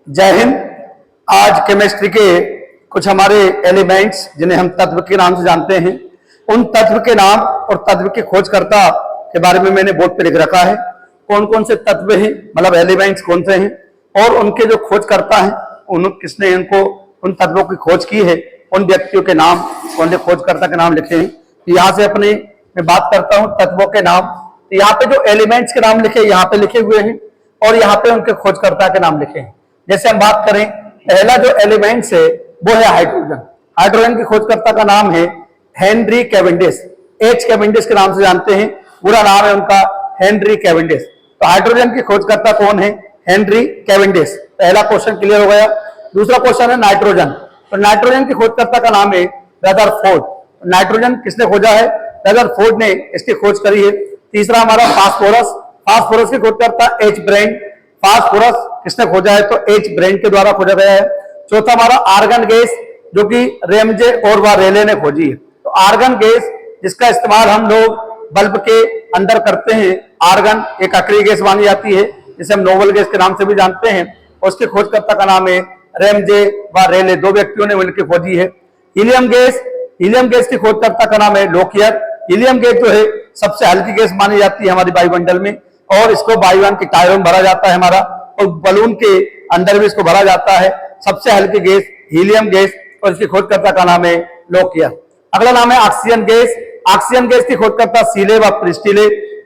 जय हिंद। आज केमिस्ट्री के कुछ हमारे एलिमेंट्स जिन्हें हम तत्व के नाम से जानते हैं, उन तत्व के नाम और तत्व के खोजकर्ता के बारे में मैंने बोर्ड पे लिख रखा है। कौन कौन से तत्व हैं, मतलब एलिमेंट्स कौन से हैं, और उनके जो खोजकर्ता हैं, किसने इनको उन तत्वों की खोज की है, उन व्यक्तियों के नाम, कौन से खोजकर्ता के नाम लिखे हैं। यहाँ से अपने मैं बात करता हूँ तत्वों के नाम। यहाँ पे जो एलिमेंट्स के नाम लिखे यहाँ पे लिखे हुए हैं और यहाँ पे उनके खोजकर्ता के नाम लिखे हैं। जैसे हम बात करें, पहला जो एलिमेंट्स है वो है हाइड्रोजन। हाइड्रोजन के खोजकर्ता का नाम है हेनरी कैवेंडिश। एच कैवेंडिश के नाम से जानते हैं, पूरा नाम है उनका हेनरी कैवेंडिश। तो हाइड्रोजन के खोजकर्ता कौन है? Henry Cavendish. पहला क्वेश्चन क्लियर हो गया। दूसरा क्वेश्चन है नाइट्रोजन। तो नाइट्रोजन के खोजकर्ता का नाम है रदरफोर्ड। नाइट्रोजन किसने खोजा है? रदरफोर्ड ने इसकी खोज करी है। तीसरा हमारा फास्फोरस। फास्फोरस के खोजकर्ता एच ब्रेंड। फास्फोरस किसने खोजा है? तो एच ब्रेंड के द्वारा खोजा गया है। चौथा हमारा आर्गन गैस, जो कि रेमजे और वारेले ने खोजी है। तो आर्गन गैस जिसका इस्तेमाल हम लोग बल्ब के अंदर करते हैं, आर्गन एक अक्रिय गैस मानी जाती है, जिसे हम नोबल गैस के नाम से भी जानते हैं। उसके खोजकर्ता का नाम है रेमजे वारेले। दो व्यक्तियों ने मिलकर खोजी है। हीलियम गैस, हीलियम गैस के खोजकर्ता का नाम है लोकियर। हीलियम गैस जो है सबसे हल्की गैस मानी जाती है हमारी वायुमंडल में, और इसको वायुयान के टायरों में भरा जाता है हमारा, और बलून के अंदर भी इसको भरा जाता है। सबसे हल्की गैस हीलियम गैस, और इसके खोजकर्ता का नाम है लोकियर। अगला नाम है ऑक्सीजन गैस। ऑक्सीजन गैस की खोजकर्ता सीले व प्रिस्टिले।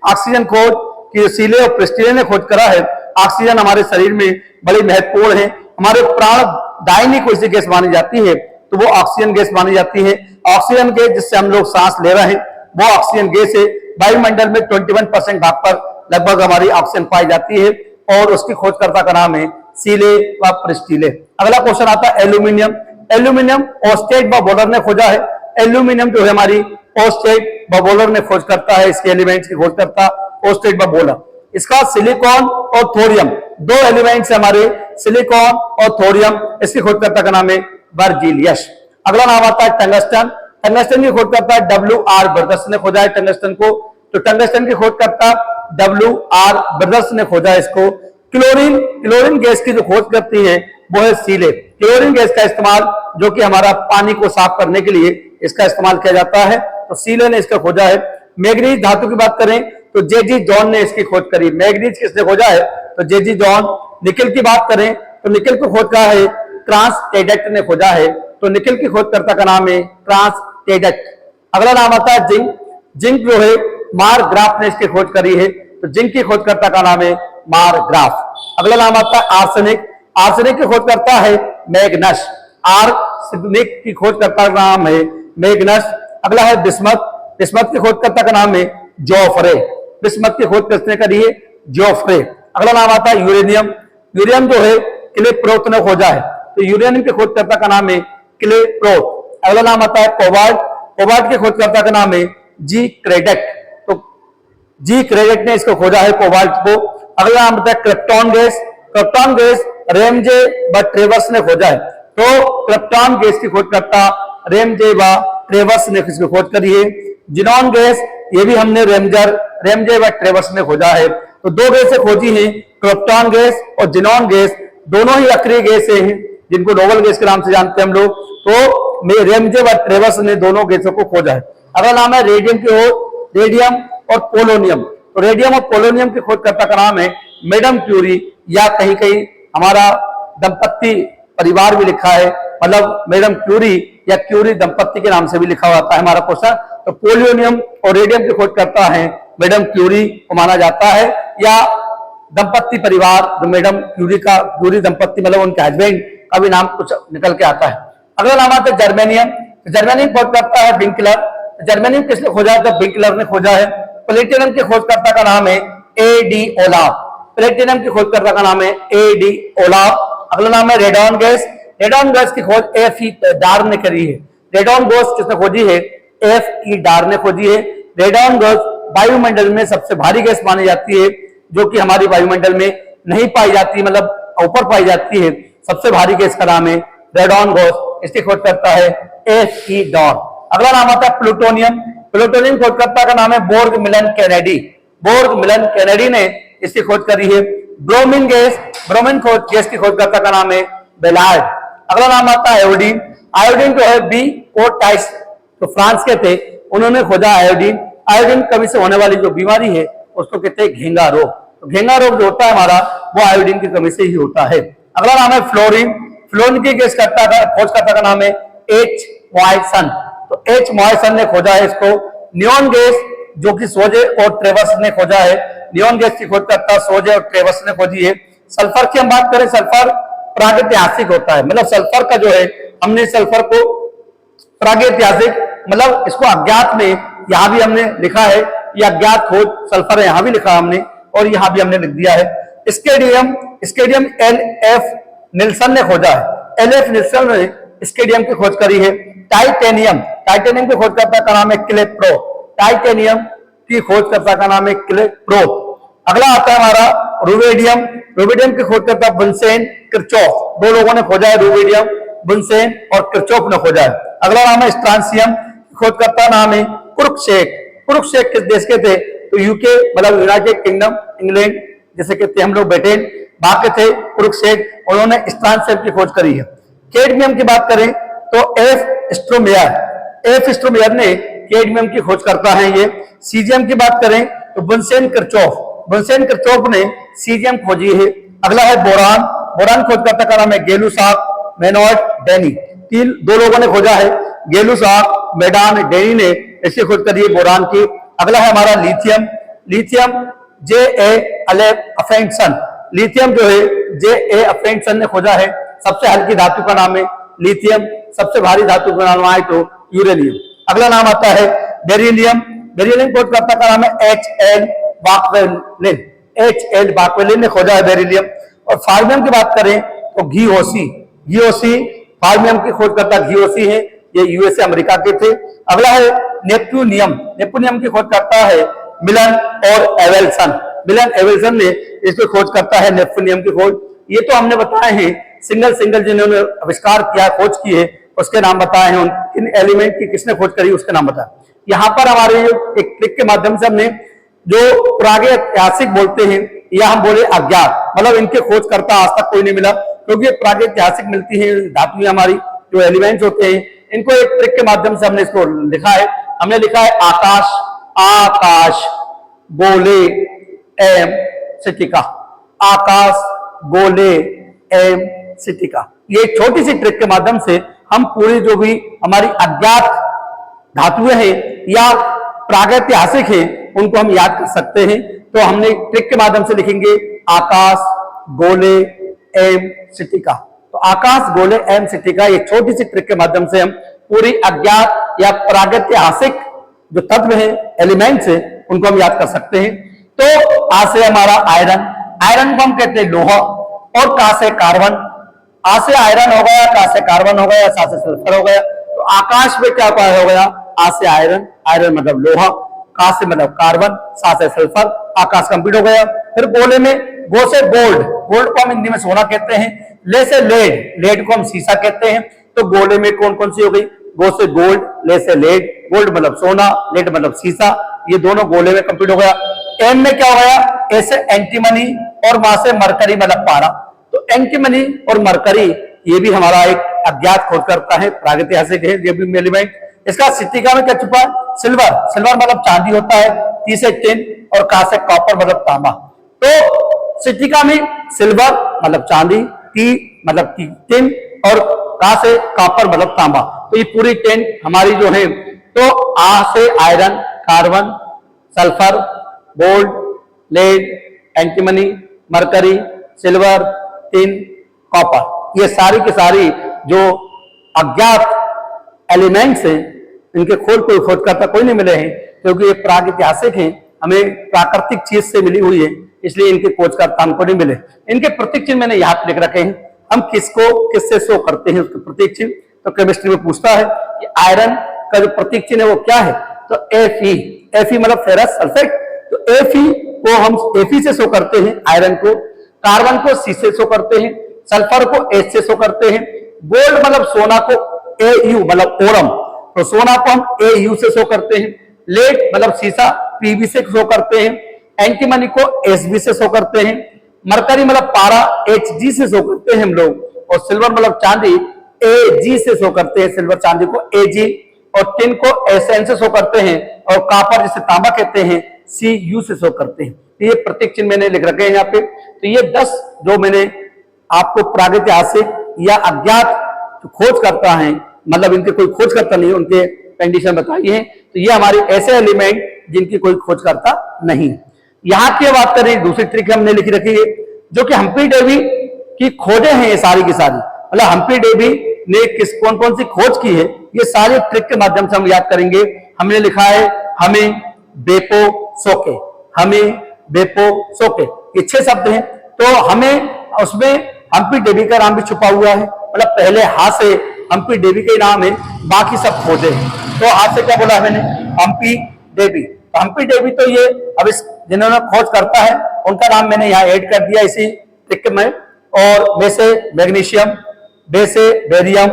ऑक्सीजन खोज की सीले और प्रिस्टिले ने खोज करा है। ऑक्सीजन हमारे शरीर में बड़ी महत्वपूर्ण है, हमारे प्राणदायिनी कोई सी गैस मानी जाती है तो वो ऑक्सीजन गैस मानी जाती है। ऑक्सीजन गैस जिससे हम लोग सांस ले रहे हैं वो ऑक्सीजन गैस है। वायुमंडल में 21% भाग पर लगभग हमारी ऑक्सीजन पाई जाती है, और उसकी खोजकर्ता का नाम है सीले व प्रिस्टिले। अगला क्वेश्चन आता है एल्यूमिनियम। एल्यूमिनियम ओस्टेड व बोलर ने खोजा है। एल्यूमिनियम जो है हमारी ओस्टेड व बोलर ने खोज करता है। इसके एलिमेंट्स की खोजकर्ता ओस्टेड व बोलर। इसका सिलिकॉन और थोरियम, दो एलिमेंट्स हमारे सिलिकॉन और थोरियम। इसकी खोजकर्ता का नाम है बर्जीलियस। अगला नाम आता है टंगस्टन। टंगस्टन की खोजकर्ता WR ब्रदर्स ने खोजा है टंगस्टन को। तो टंगस्टन की खोजकर्ता WR ब्रदर्स ने खोजा है इसको। क्लोरीन, क्लोरीन गैस की जो खोज करती है वो है सीले। क्लोरीन गैस का इस्तेमाल, जो कि हमारा पानी को साफ करने के लिए इसका इस्तेमाल किया जाता है, तो सीले ने इसका खोजा है। मैग्नीज धातु की बात करें तो JG जॉन ने इसकी खोज करी। मैग्नीज किसने खोजा है? तो JG जॉन। निकल की बात करें तो निकल को खोज करा है ट्रांस ने खोजा है। तो निकल की खोजकर्ता का नाम है ट्रांस। अगला नाम आता है जिंक। जिंक जो है मारग्राफ ने इसकी खोज करी है। तो जिंक की खोजकर्ता का नाम है मारग्राफ। अगला नाम आता है आर्सेनिक। आर्सेनिक की खोजकर्ता है मैग्नस। आर्सेनिक की खोजकर्ता का नाम है मैग्नस। अगला है बिस्मथ। बिस्मथ की खोजकर्ता का नाम है जोफ्रे। बिस्मथ की खोज किसने करी है? जोफ्रे। अगला नाम आता है यूरेनियम। यूरेनियम जो है क्लेप्रोथ ने खोजा है। तो यूरेनियम के खोजकर्ता का नाम है क्लेप्रोथ। अगला नाम आता है कोबाल्ट। कोबाल्ट के खोजकर्ता का नाम है जी क्रेडेक। तो जी क्रेडेक ने इसको खोजा है कोबाल्ट को। अगला नाम आता है krypton gas. Krypton gas Ramsay व ट्रेवर्स ने खोजा है। तो क्रिप्टॉन गैस की खोजकर्ता रेमजे व ट्रेवर्स ने इसकी खोज करी है। जिनॉन गैस, ये भी हमने रेमजे व ट्रेवर्स ने खोजा है। तो दो गैसें खोजी हैं, क्रिप्टॉन गैस और जिनॉन गैस। दोनों ही अक्रिय गैसें हैं जिनको नोबल गैस के नाम से जानते हैं हम लोग। तो रेमजे व ट्रेवर्स ने दोनों गैसों को खोजा है। अगला नाम है रेडियम की खोज। रेडियम और पोलोनियम। तो रेडियम और पोलोनियम की खोजकर्ता का नाम है मैडम क्यूरी, या कहीं कहीं हमारा दंपत्ति परिवार भी लिखा है, मतलब मैडम क्यूरी या क्यूरी दंपत्ति के नाम से भी लिखा होता है हमारा क्वेश्चन। तो पोलोनियम और रेडियम की खोज करता है मैडम क्यूरी को माना जाता है, या दंपत्ति परिवार जो मैडम क्यूरी का, क्यूरी दंपत्ति मतलब उनके हस्बैंड का भी नाम कुछ निकल के आता है। अगला नाम आता है जर्मेनियम। जर्मेनियम खोज करता है विंकलर। जर्मेनियम किसने खोजा है? तो विंकलर ने खोजा है। प्लेटिनम के खोजकर्ता का नाम है AD ओलाव। प्लेटिनम की खोजकर्ता का नाम है AD ओलाव। अगला नाम है रेडॉन गैस। रेडॉन गैस की खोज F.E. डार ने करी है। रेडॉन गैस किसने खोजी है? F.E. डार ने खोजी है। रेडॉन गैस वायुमंडल में सबसे भारी गैस मानी जाती है, जो कि हमारी वायुमंडल में नहीं पाई जाती, मतलब ऊपर पाई जाती है। सबसे भारी गैस का नाम है रेडॉन गैस। इसकी खोज करता है F.E. डार। अगला नाम आता है प्लूटोनियम। प्लूटोनियम खोजकर्ता का नाम है बोर्ग मिलन कैनेडी। बोर्ग मिलन कैनेडी ने इसकी खोज करी है। ब्रोमीन गैस, ब्रोमीन गैस की खोजकर्ता का नाम है बेलार्ड। अगला नाम आता है आयोडीन। आयोडीन जो है बी ओ टाइस, तो फ्रांस के थे, उन्होंने खोजा आयोडीन। आयोडीन कमी से होने वाली जो बीमारी है उसको कहते हैं घेंगा रोग। तो घेंगा रोग जो होता है हमारा वो आयोडीन की कमी से ही होता है। अगला नाम है फ्लोरीन। फ्लोरीन की खोजकर्ता का नाम है एच मॉयसन। तो एच मॉयसन ने खोजा है इसको। नियोन गैस जो कि सोजे और ट्रेवर्स ने खोजा है, नियोन गैस की खोजकर्ता सोजे और ट्रेवर्स ने खोजी है। सल्फर की हम बात करें, सल्फर प्रागैतिहासिक होता है, मतलब सल्फर का जो है हमने सल्फर को प्रागैतिहासिक मतलब इसको अज्ञात में यहां भी हमने लिखा है, यह अज्ञात खोज सल्फर है, यहां भी लिखा हमने और यहां भी हमने लिख दिया है। स्केडियम एल एफ निल्सन ने खोजा है। एल एफ निल्सन ने स्केडियम की खोज करी है। टाइटेनियम की खोजकर्ता का नाम है क्लेप्रो। टाइटेनियम की खोजकर्ता का नाम है क्लेप्रो। अगला आता है हमारा रुबेडियम। रुबेडियम की खोजकर्ता बुनसेन किरचॉफ। दो लोगों ने खोजा है, रुबेडियम, बुनसेन और किरचॉफ ने खोजा है। अगला नाम है स्ट्रांसियम। खोजकर्ता नाम है क्रुकशेक। क्रुकशेक किस देश के थे? तो यूके मतलब यूनाइटेड किंगडम, इंग्लैंड जैसे कहते हैं हम लोग ब्रिटेन, वहां के थे क्रुकशेक, उन्होंने स्ट्रांसियम की खोज करी है। कैडमियम की बात करें तो एफ स्ट्रोमेयर ने कैडमियम की खोज करता है ये। सीजियम की बात करें तो बुनसेन किरचॉफ ने सीजियम खोजी है। अगला है बोरान। बोरान खोजकर्ता का नाम है गेलुसाक मेनॉर्ड डेनी। दो लोगों ने खोजा है, गेलुसाक मेडान डेनी ने इसकी खोज करी है बोरान की। अगला है हमारा लिथियम जे ए अफेंसन। लिथियम जो है जे ए अफेंसन ने खोजा है। सबसे हल्की धातु का नाम है लिथियम, सबसे भारी धातु का नाम आए तो यूरेनियम। अगला नाम आता है बेरिलियम। बेरिलियम खोजकर्ता का नाम है एच एल बाक्वेलिन ने खोजा है बेरिलियम। और फार्मियम की बात करें तो घीओसी फार्मियम की खोजकर्ता घीओसी है, ये यूएसए अमेरिका के थे। अगला है नेपोनियम की खोजकर्ता है मिलन और एवेल्सन ने इसकी खोज करता है नेपोनियम की खोज। ये तो हमने बताए हैं सिंगल जिन्होंने आविष्कार किया, खोज की है, उसके नाम बताए हैं। इन एलिमेंट की किसने खोज करी उसके नाम बताया। यहाँ पर हमारे एक ट्रिक के माध्यम से हमने जो प्रागैतिहासिक बोलते हैं या हम बोले अज्ञात, मतलब इनके खोज करता आज तक कोई नहीं मिला, क्योंकि प्रागैतिहासिक मिलती है धातुएं हमारी जो एलिमेंट्स होते हैं, इनको एक ट्रिक के माध्यम से हमने इसको लिखा है। हमने लिखा है आकाश गोले एम सिटिका। आकाश गोले एम सिटिका। ये एक छोटी सी ट्रिक के माध्यम से हम पूरी जो भी हमारी अज्ञात धातुएं हैं या प्रागैतिहासिक हैं उनको हम याद कर सकते हैं। तो हमने ट्रिक के माध्यम से लिखेंगे आकाश गोले एम सिटिका। तो आकाश गोले एम सिटिका एक छोटी सी ट्रिक के माध्यम से हम पूरी अज्ञात या प्रागैतिहासिक जो तत्व है, एलिमेंट्स है, उनको हम याद कर सकते हैं। तो आ से हमारा आयरन को हम कहते हैं लोहा, और का से कार्बन। आ से आयरन हो गया, का से कार्बन हो गया, सा से सल्फर हो गया। तो आकाश में क्या हो गया? आ से आयरन मतलब लोहा, का से मतलब कार्बन, सा से सल्फर, आकाश कंप्लीट हो गया। फिर गोले में गो से गोल्ड को हम हिंदी में सोना कहते हैं। ले से लेड को हम सीसा कहते हैं। तो गोले में कौन कौन सी हो गई? गो से गोल्ड, ले से लेड, गोल्ड मतलब सोना, लेड मतलब सीसा, ये दोनों गोले में कंप्लीट हो गया। एम में क्या हो गया? ए से एंटीमनी और वहां से मरकरी मतलब पारा। तो एंटीमनी और मरकरी ये भी हमारा एक अज्ञात खोजकर्ता है, प्रागैतिहासिक है, ये भी एलिमेंट। इसका सिटिका में क्या छुपा है? सिल्वर मतलब चांदी होता है। टी से टिन और का से कॉपर मतलब तांबा। तो सिटिका में सिल्वर मतलब चांदी, टी मतलब टिन और का से कॉपर मतलब तांबा। तो ये पूरी 10 हमारी जो है, तो आ से iron, carbon, sulphur, gold, lead, antimony, mercury, silver, tin, copper, ये सारी की सारी जो अज्ञात एलिमेंट्स हैं, इनके खोजकर्ता कोई नहीं मिले हैं, क्योंकि ये प्रागैतिहासिक हैं, हमें प्राकृतिक चीज से मिली हुई है, इसलिए इनके खोजकर्ता हमको नहीं मिले। इनके प्रतीक चिन्ह मैंने यहाँ लिख रखे हैं। हम किससे शो करते हैं उसके प्रतीक चिन्ह? तो केमिस्ट्री में पूछता है कि आयरन का जो प्रतीक चिन्ह है वो क्या है? तो Fe मतलब फेरस सल्फेट। तो Fe को हम Fe से शो करते हैं आयरन को, कार्बन को C से शो करते हैं, सल्फर को H से शो करते हैं, गोल्ड मतलब सोना को Au मतलब ओरम, तो सोना को हम Au से शो करते हैं, लेड मतलब सीसा Pb से शो करते हैं, एंटीमनी को Sb से शो करते हैं, मरकरी मतलब पारा Hg से शो करते हैं हम लोग, और सिल्वर मतलब चांदी Ag से शो करते हैं, सिल्वर चांदी को Ag, और टिन को Sn से शो करते हैं, और कापर जिसे तांबा कहते हैं Cu से शो करते हैं। तो ये प्रतीक चिन्ह मैंने लिख रखे हैं यहाँ पे। तो ये 10 जो मैंने आपको प्रागैतिहासिक या अज्ञात खोजकर्ता हैं, मतलब इनके कोई खोजकर्ता नहीं, उनके कंडीशन बताई है। तो ये हमारे ऐसे एलिमेंट जिनकी कोई खोजकर्ता नहीं। यहां की बात करें, दूसरी ट्रिक हमने लिखी रखी है जो कि हम्फ्री डेवी की खोजें हैं, ये सारी की सारी, मतलब हम्फ्री डेवी ने कौन कौन सी खोज की है, ये सारे ट्रिक के माध्यम से हम याद करेंगे। हमने लिखा है हमें बेपो सोके, हमें बेपो सोके, ये 6 शब्द हैं। तो हमें उसमें हम्फ्री डेवी का नाम भी छुपा हुआ है, मतलब पहले हाथ से हम्फ्री डेवी के नाम है, बाकी सब खोजे हैं। तो हाथ से क्या बोला मैंने, हम्फ्री डेवी। तो हम्फ्री डेवी तो ये अब इस जिन्होंने खोज करता है उनका नाम मैंने यहाँ ऐड कर दिया इसी ट्रिक में। और बे से मैग्नीशियम, बे से बेरियम,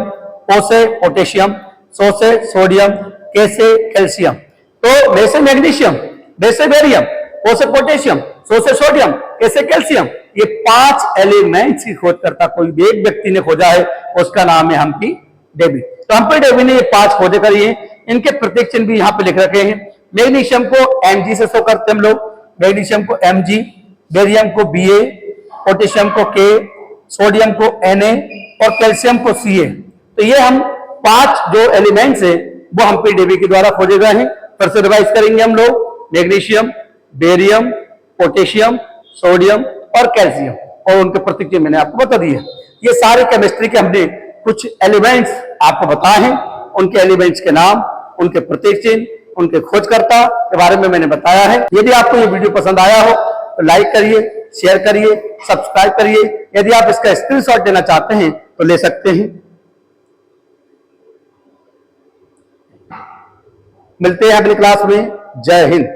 ओ से पोटेशियम, सो से सोडियम, के से कैल्शियम। तो बे से मैग्नीशियम, बे से बेरियम, ओ से पोटेशियम, सो से सोडियम, के से कैल्शियम, ये 5 एलिमेंट्स की खोज करता कोई भी एक व्यक्ति ने खोजा है, उसका नाम है हम्फ्री डेवी। तो हम्फ्री डेवी ने ये 5 खोजें करी है। इनके प्रतीक चिन्ह भी यहाँ पे लिख रखे हैं। मैग्नीशियम को Mg से शो करते हैं हम लोग, मैग्नीशियम को Mg, बेरियम को Ba, पोटेशियम को K, सोडियम को Na और कैल्शियम को Ca। तो ये हम 5 जो एलिमेंट्स है वो हम्फ्री डेवी के द्वारा खोजे गए हैं। फिर से रिवाइज करेंगे हम लोग, मैग्नीशियम, बेरियम, पोटेशियम, सोडियम और कैल्शियम, और उनके प्रतीक चिन्ह मैंने आपको बता दिए। ये सारे केमिस्ट्री के हमने कुछ एलिमेंट्स आपको बताए हैं, उनके एलिमेंट्स के नाम, उनके प्रतीक चिन्ह, उनके खोजकर्ता के बारे में मैंने बताया है। यदि आपको ये वीडियो पसंद आया हो तो लाइक करिए, शेयर करिए, सब्सक्राइब करिए। यदि आप इसका स्क्रीनशॉट लेना चाहते हैं तो ले सकते हैं। मिलते हैं अगली क्लास में। जय हिंद।